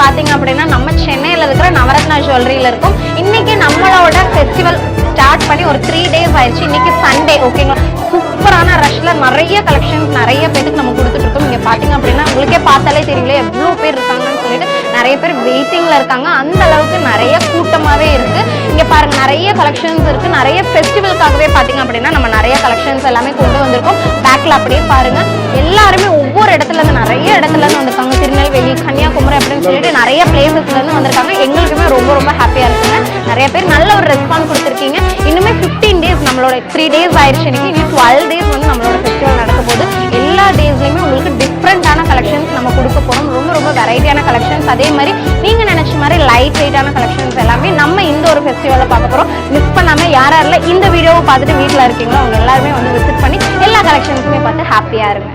பாத்தீங்க அப்படின்னா நம்ம சென்னையில இருக்கிற நவரத்னா ஜுவல்லரியில இருக்கும். இன்னைக்கு நம்மளோட ஃபெஸ்டிவல் ஸ்டார்ட் பண்ணி ஒரு 3 days ஆயிடுச்சு. இன்னைக்கு சண்டே ஓகேங்களா. சூப்பரான ரஷ்ல நிறைய கலெக்ஷன்ஸ் நிறைய பேருக்கு நம்ம கொடுத்துட்டு இருக்கோம். இங்க பாத்தீங்க அப்படின்னா உங்களுக்கே பார்த்தாலே தெரியல எவ்வளவு பேர் இருக்காங்கன்னு சொல்லிட்டு நிறைய பேர் வெயிட்டிங்ல இருக்காங்க. அந்த அளவுக்கு நிறைய கூட்டமாவே இருக்கு. இங்க பாருங்க நிறைய கலெக்ஷன்ஸ் இருக்கு. நிறைய ஃபெஸ்டிவலுக்காகவே பாத்தீங்க அப்படின்னா நம்ம நிறைய கலெக்ஷன்ஸ் எல்லாமே கொண்டு வந்திருக்கோம். பேக்ல அப்படியே பாருங்க எல்லாருமே ஒவ்வொரு இடத்துல இருந்து நிறைய இடத்துல இருந்து வந்திருக்காங்க. திருநெல்வேலி, கன்னியாகுமரி அப்படின்னு சொல்லிட்டு நிறைய பிளேசஸ்ல இருந்து வந்திருக்காங்க. எங்களுக்குமே ரொம்ப ரொம்ப ஹாப்பியா இருக்குங்க. நிறைய பேர் நல்ல ஒரு ரெஸ்பான்ஸ் கொடுத்துருக்கீங்க. இன்னுமே 15 days நம்மளோட 3 days ஆயிடுச்சு. இன்னும் 12 days வந்து நம்மளோட ஃபெஸ்டிவல் நடக்க போகுது. எல்லா டேஸ்லயுமே உங்களுக்கு டிஃப்ரெண்டான கலெக்ஷன்ஸ் நம்ம கொடுக்க போறோம். ரொம்ப ரொம்ப வெரைட்டியான கலெக்ஷன்ஸ். அதே மாதிரி நீங்க நினைச்ச மாதிரி லைட் வெயிட்டான கலெக்ஷன்ஸ் எல்லாமே நம்ம இந்த ஒரு ஃபெஸ்டிவல்ல பார்க்க போறோம். மிஸ் பண்ணாம யாரெல்லாம் இந்த வீடியோவை பார்த்துட்டு வீட்டில் இருக்கீங்களோ அவங்க எல்லாருமே வந்து விசிட் பண்ணி எல்லா கலெக்ஷன்ஸுமே பார்த்து ஹாப்பியா இருங்க.